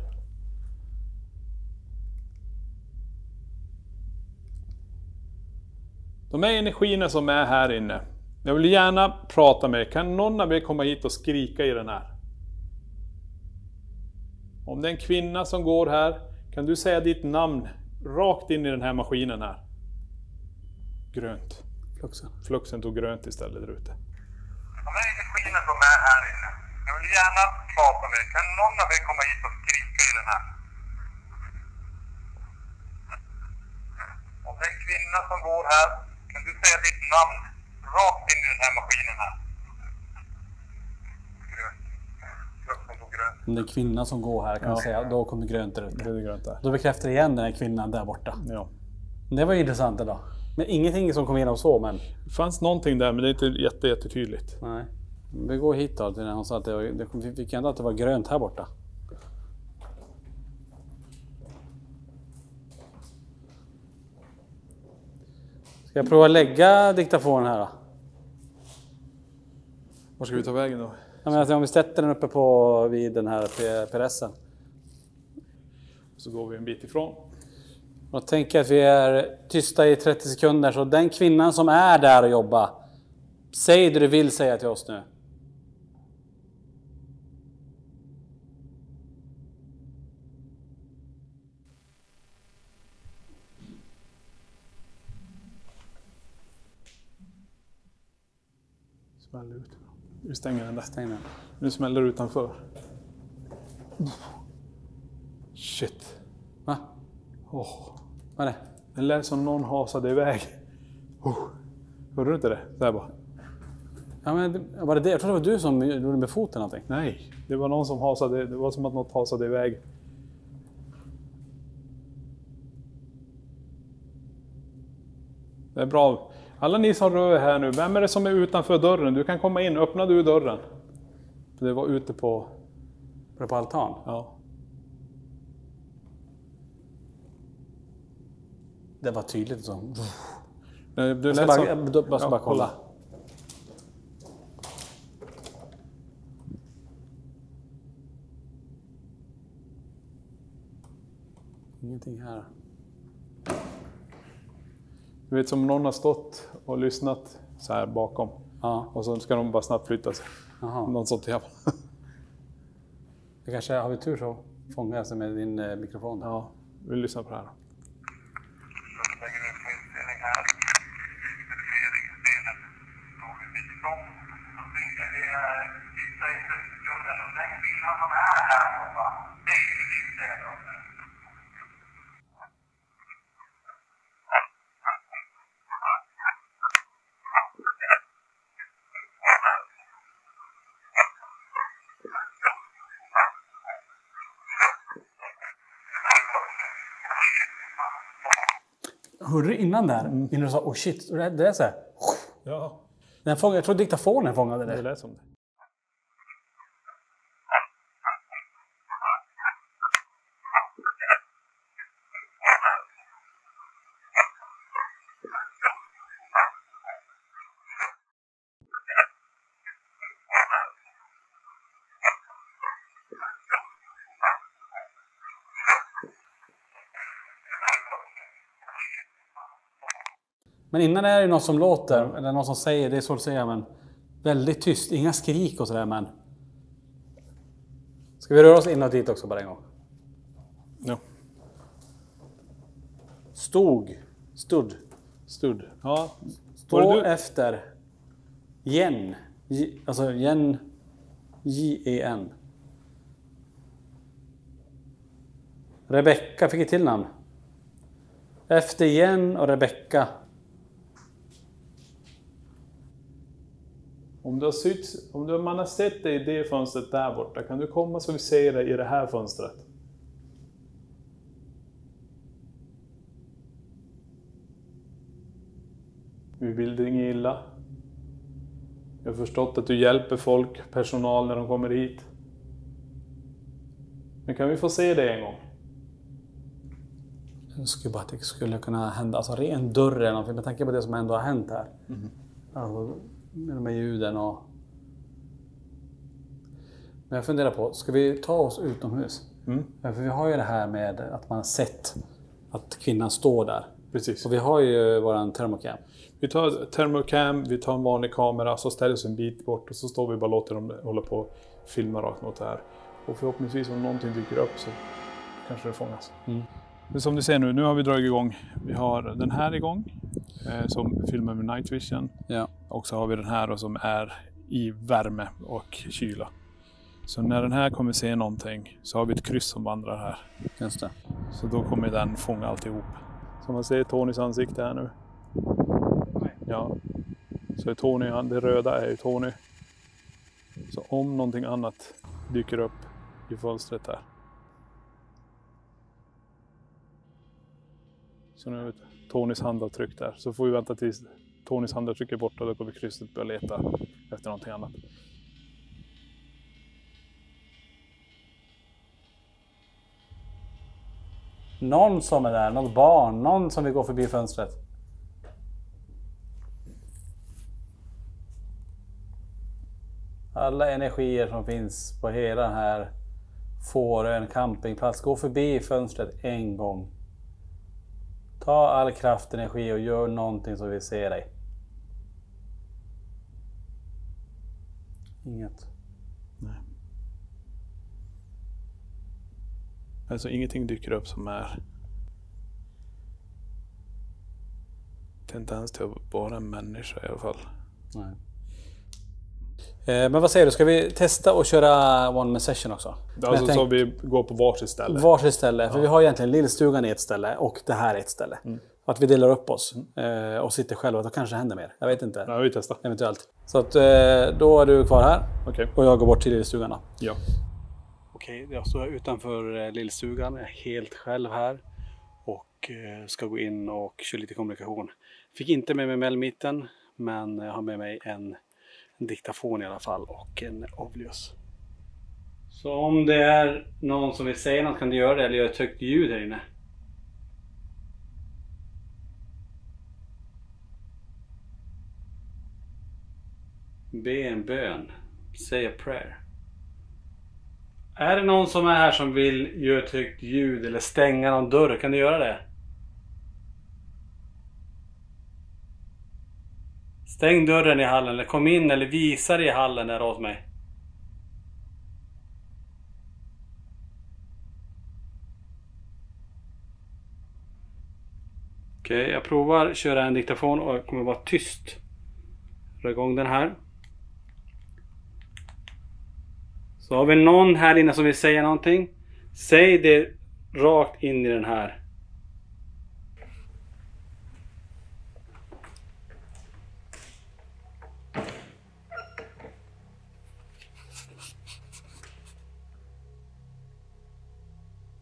S1: De här energierna som är här inne. Jag vill gärna prata med er. Kan någon av er komma hit och skrika i den här? Om det är en kvinna som går här, kan du säga ditt namn rakt in i den här maskinen här? Grönt. Fluxen tog grönt istället där ute.
S5: De här energierna som är här inne. Jag vill gärna prata med er. Kan någon av er komma hit och skrika i den här? Om det är en kvinna som går här, kan du säga ditt namn rakt in i den här maskinen här? Grönt. Fluxen tog grönt.
S2: Om det är en kvinna som går här kan jag säga, då kommer grönt där ute.
S1: Det är grönt där.
S2: Då bekräftar det igen den här kvinnan där borta.
S1: Ja.
S2: Det var ju intressant idag. Men ingenting som kom igenom så, men...
S1: Det fanns någonting där, men det är inte jättetydligt.
S2: Nej. Vi går hit då, till när hon sa att vi fick ändå att det var grönt här borta. Ska jag prova lägga diktafonen här då?
S1: Var ska vi ta vägen då?
S2: Ja, men alltså, om vi sätter den uppe på vid den här PRSen.
S1: Så går vi en bit ifrån.
S2: Och tänk att vi är tysta i 30 sekunder. Så den kvinnan som är där och jobbar, säg det du vill säga till oss nu.
S1: Smäller ut. Vi stänger den där.
S2: Stäng den.
S1: Nu smäller det utanför. Shit.
S2: Va? Vad är det?
S1: Det lät som någon hasade iväg. Hörde du inte det? Där bara.
S2: Ja, men var det det? Jag tror det var du som gjorde med foten någonting.
S1: Nej, det var någon som hasade. Det var som att något hasade iväg. Det är bra. Alla ni som rör här nu, vem är det som är utanför dörren? Du kan komma in, öppna du dörren. Det var ute på...
S2: Var det på altan?
S1: Ja.
S2: Det var tydligt så.
S1: Du
S2: Jag ska bara kolla. Ingenting här.
S1: Du vet som någon har stått och lyssnat så här bakom.
S2: Ja.
S1: Och så ska de bara snabbt flytta sig.
S2: Jaha.
S1: Någon sånt jävla.
S2: Det kanske, har vi tur så fångar jag sig med din mikrofon.
S1: Ja, vi lyssnar på det här.
S5: Så lägger vi på inställning här. Verifieringsdelen. Då vi vid igång. Så tänker vi sista i 30 sekunder. Och den kvinnan som är här borta. Det är ju inte det.
S2: Hörde du innan där? Innan du sa oh shit, det är så här.
S1: Ja,
S2: Den fångade, jag tror diktafonen fångade det.
S1: det lät som det.
S2: Men innan är det någon som låter, eller någon som säger, det är så att säga, men väldigt tyst, inga skrik och sådär, men... Ska vi röra oss inåt dit också bara en gång?
S1: Ja.
S2: Studd.
S1: Studd. Ja.
S2: Stå efter Jen. Alltså Jen. J-E-N. Rebecka fick ett till namn. Efter Jen och Rebecka.
S1: Om man har sett det i det fönstret där borta, kan du komma så vi ser det i det här fönstret? Vi vill dig inget illa. Jag har förstått att du hjälper folk, personal, när de kommer hit. Men kan vi få se det en gång?
S2: Jag önskar bara att det skulle kunna hända, alltså ren dörr eller någonting, med tanke på det som ändå har hänt här. Alltså, med de här ljuden och... Men jag funderar på, ska vi ta oss utomhus? För vi har ju det här med att man har sett att kvinnan står där.
S1: Precis.
S2: Och vi har ju våran thermocam.
S1: Vi tar thermocam, vi tar en vanlig kamera, så ställer oss en bit bort och så står vi bara och låter dem hålla på och filma rakt mot det här. Och förhoppningsvis om någonting dyker upp så kanske det fångas. Men som du ser nu har vi dragit igång. Vi har den här igång som filmar med night vision.
S2: Ja.
S1: Och så har vi den här som är i värme och kyla. Så när den här kommer se någonting så har vi ett kryss som vandrar här.
S2: Just det.
S1: Så då kommer den fånga alltihop. Som man ser Tonys ansikte här nu. Ja. Så är Tony, det röda är ju Tony. Så om någonting annat dyker upp i fönstret här. Så nu är Tonys handavtryck där. Så får vi vänta tills Tonys handavtryck är borta. Då kommer krysset börja leta efter någonting annat.
S2: Någon som är där, något barn, någon som vill gå förbi fönstret. Alla energier som finns på hela den här får en campingplats. Gå förbi fönstret en gång. Ta all kraft, energi och gör någonting så vi ser dig. Inget.
S1: Nej. Alltså ingenting dyker upp som är tendens till att vara en människa i alla fall.
S2: Nej. Men vad säger du, ska vi testa och köra one man session också?
S1: Alltså så vi går på varsitt ställe.
S2: Varsitt ställe, för vi har egentligen lillstugan i ett ställe och det här är ett ställe. Att vi delar upp oss och sitter själva, då kanske det händer mer. Jag vet inte.
S1: Ja, vi testar.
S2: Eventuellt. Så att då är du kvar här.
S1: Okej.
S2: Och jag går bort till lillstugan då.
S1: Ja.
S2: Okej, jag står utanför lillstugan. Jag är helt själv här. Och ska gå in och köra lite kommunikation. Fick inte med mig Melmitten, men jag har med mig en diktafon i alla fall och en Obvious. Så om det är någon som vill säga något kan du göra det eller göra ett högt ljud här inne. Be en bön. Say a prayer. Är det någon som är här som vill göra ett högt ljud eller stänga någon dörr? Kan du göra det? Stäng dörren i hallen eller kom in eller visa dig i hallen där åt mig. Okej, jag provar köra en diktafon och jag kommer vara tyst. Dra igång den här. Så har vi någon här inne som vill säga någonting. Säg det rakt in i den här.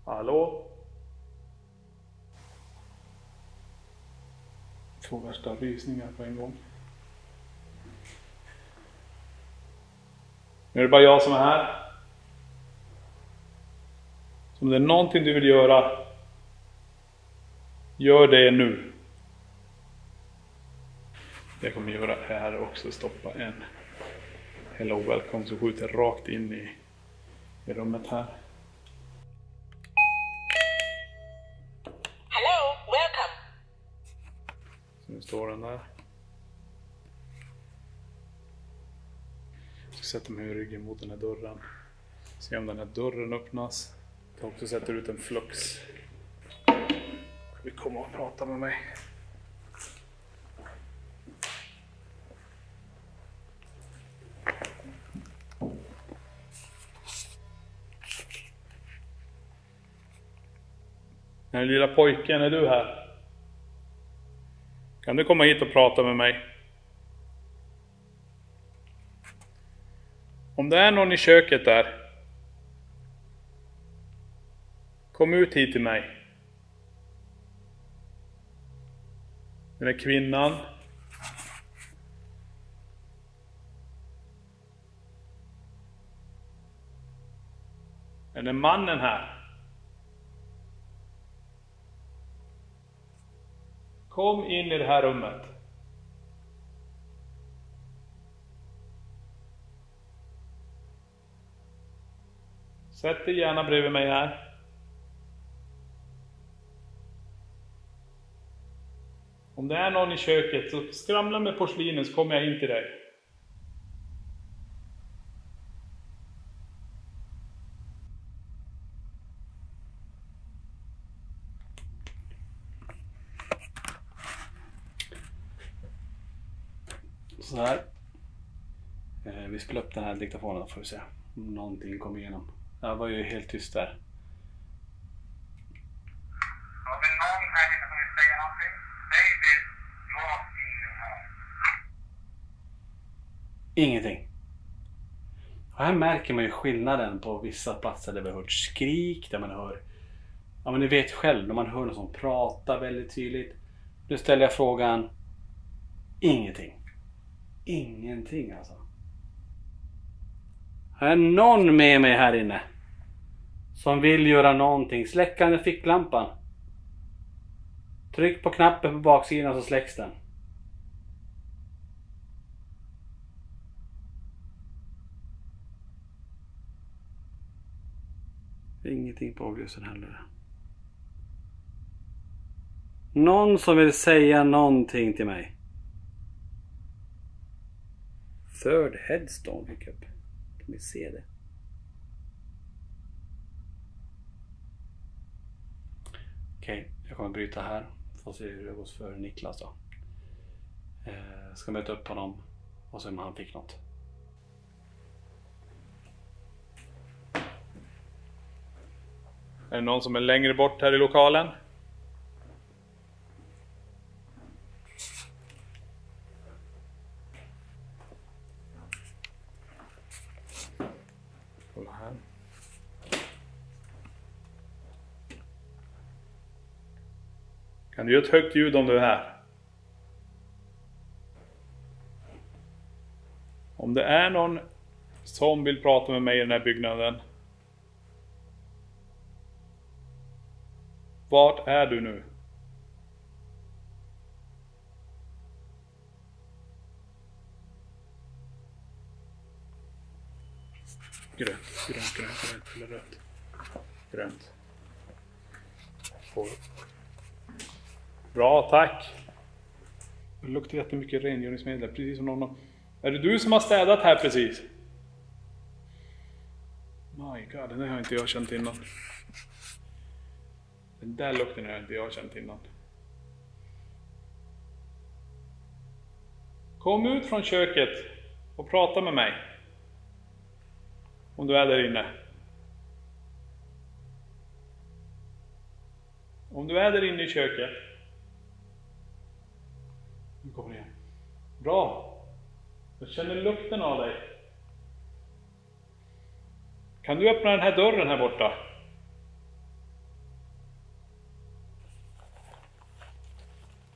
S1: Hallå? Två värsta rysningar på en gång. Nu är det bara jag som är här. Så om det är någonting du vill göra, gör det nu. Jag kommer göra här också, stoppa en Hello Welcome som skjuter rakt in i rummet här.
S4: Hello, welcome.
S1: Så nu står den där. Jag ska sätta mig i ryggen mot den här dörren. Se om den här dörren öppnas. Jag också sätter ut en flux. Vi kommer och prata med mig. Den lilla pojken, är du här? Kan du komma hit och prata med mig? Om det är någon i köket där, kom ut hit till mig. Den är kvinnan. Är det mannen här? Kom in i det här rummet. Sätt dig gärna bredvid mig här. Om det är någon i köket så skramla med porslinen så kommer jag in till dig.
S2: Så här. Vi spelar upp den här diktafonen, får vi se om någonting kommer igenom. Jag var ju helt tyst där.
S5: Har vi någon här inne som vill säga någonting? Säg det rakt in i den här.
S2: Ingenting. Och här märker man ju skillnaden på vissa platser där vi har hört skrik, där man hör, ja men ni vet själv, när man hör någon som pratar väldigt tydligt. Nu ställer jag frågan, ingenting. Ingenting alltså. Är någon med mig här inne som vill göra någonting? Släcka den ficklampan. Tryck på knappen på baksidan så släcks den. Ingenting på avljusen heller. Någon som vill säga någonting till mig. Third headstone fick upp. Kan vi se det? Okej, jag kommer bryta här. Får se hur det går för Niklas då. Ska möta upp honom och se om han fick något.
S1: Är det någon som är längre bort här i lokalen? Kolla här. Kan du göra ett högt ljud om du är här? Om det är någon som vill prata med mig i den här byggnaden. Vart är du nu? Grönt eller rött? Grönt. Bra, tack. Det luktar jättemycket rengöringsmedel, precis som någon. Är det du som har städat här precis? My god, den har inte jag känt innan. Den där lukten har inte jag känt innan. Kom ut från köket och prata med mig. Om du är där inne. Om du är där inne i köket. Nu kommer igen. Bra. Jag känner lukten av dig. Kan du öppna den här dörren här borta?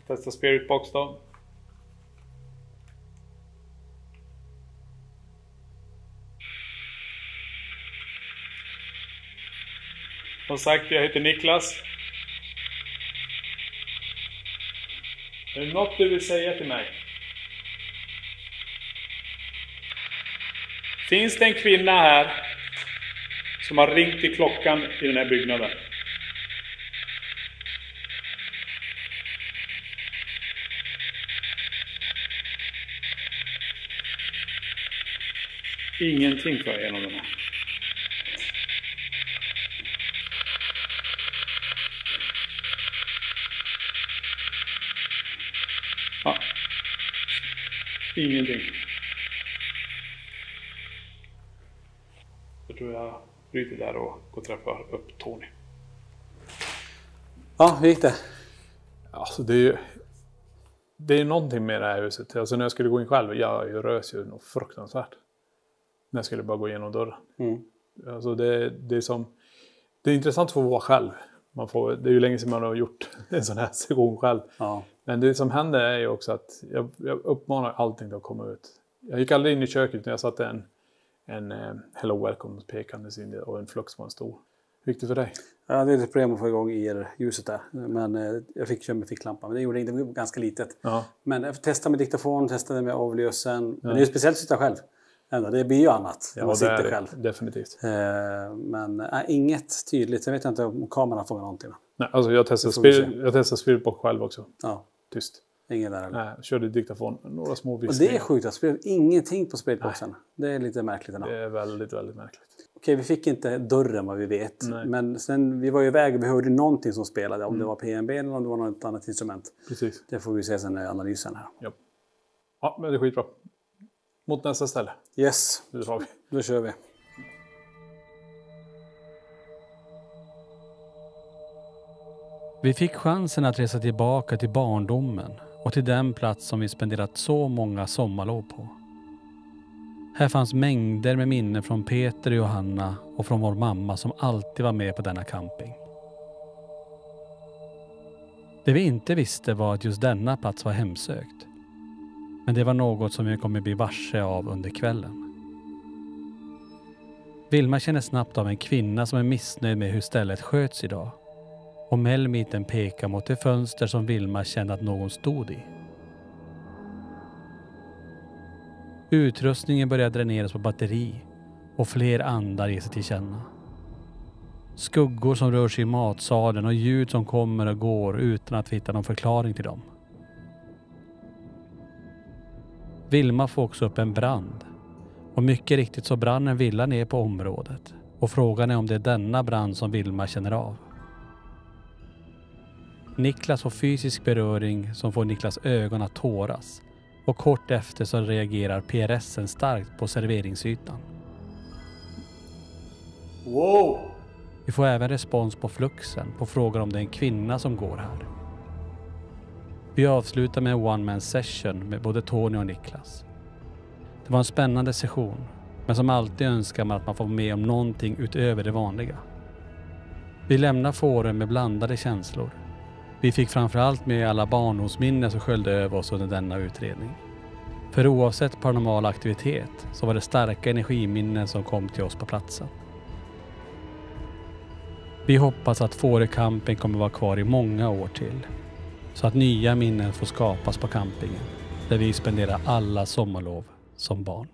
S1: Testa Spirit Box då. Som sagt, jag heter Niklas. Är det något du vill säga till mig? Finns det en kvinna här som har ringt i klockan i den här byggnaden? Ingenting för en av dem här. Ja. Ingenting. Jag tror jag bryter där och går och träffar upp Tony.
S2: Ja, hur gick det?
S1: Alltså det är någonting med det här huset. Alltså när jag skulle gå in själv, jag rös ju något fruktansvärt. När jag skulle bara gå igenom dörren. Alltså det är intressant att få vara själv. Det är ju länge sedan man har gjort en sån här session själv. Ja. Men det som händer är ju också att jag uppmanar allting att komma ut. Jag gick aldrig in i köket utan jag satte en Hello Welcome pekandes in och en flux på en stol. Hur gick det för dig?
S2: Ja, det är lite problem att få igång ljuset där. Men jag fick köra med ficklampan. Men det gjorde inte, det var ganska litet. Ja. Men jag testade med diktafon, testade med avlösen. Ja. Men det är ju speciellt att sitta själv. Det blir ju annat.
S1: Ja,
S2: man sitter själv.
S1: Definitivt.
S2: Men inget tydligt. Jag vet inte om kameran får någonting.
S1: Nej, alltså jag testade Spirit Box själv också. Ja. Tyst.
S2: Ingen där eller?
S1: Nej, körde diktafon. Några små viskningar.
S2: Och det är sjukt att spela ingenting på Spiritboxen. Det är lite märkligt ändå.
S1: Det är väldigt, väldigt märkligt.
S2: Okej, vi fick inte dörren vad vi vet. Nej. Men sen vi var ju iväg och vi hörde någonting som spelade. Om det var PNB eller om det var något annat instrument.
S1: Precis.
S2: Det får vi se sen i analysen här.
S1: Ja, men det är skitbra. Mot nästa ställe.
S2: Yes. Då kör vi.
S8: Vi fick chansen att resa tillbaka till barndomen och till den plats som vi spenderat så många sommarlov på. Här fanns mängder med minnen från Peter och Johanna och från vår mamma som alltid var med på denna camping. Det vi inte visste var att just denna plats var hemsökt. Men det var något som vi kommer bli varse av under kvällen. Vilma känner snabbt av en kvinna som är missnöjd med hur stället sköts idag. Och Melmiten pekar mot det fönster som Vilma kände att någon stod i. Utrustningen börjar dräneras på batteri och fler andar ger sig till känna. Skuggor som rör sig i matsalen och ljud som kommer och går utan att hitta någon förklaring till dem. Vilma får också upp en brand. Och mycket riktigt så brann en villa ner på området. Och frågan är om det är denna brand som Vilma känner av. Niklas får fysisk beröring som får Niklas ögon att tåras. Och kort efter så reagerar PRSen starkt på serveringsytan.
S2: Wow!
S8: Vi får även respons på fluxen på frågan om det är en kvinna som går här. Vi avslutar med en one-man session med både Tony och Niklas. Det var en spännande session, men som alltid önskar man att man får med om någonting utöver det vanliga. Vi lämnar fåren med blandade känslor. Vi fick framförallt med alla barndomsminnen som sköljde över oss under denna utredning. För oavsett paranormal aktivitet så var det starka energiminnen som kom till oss på platsen. Vi hoppas att Fårökampen kommer vara kvar i många år till. Så att nya minnen får skapas på campingen. Där vi spenderar alla sommarlov som barn.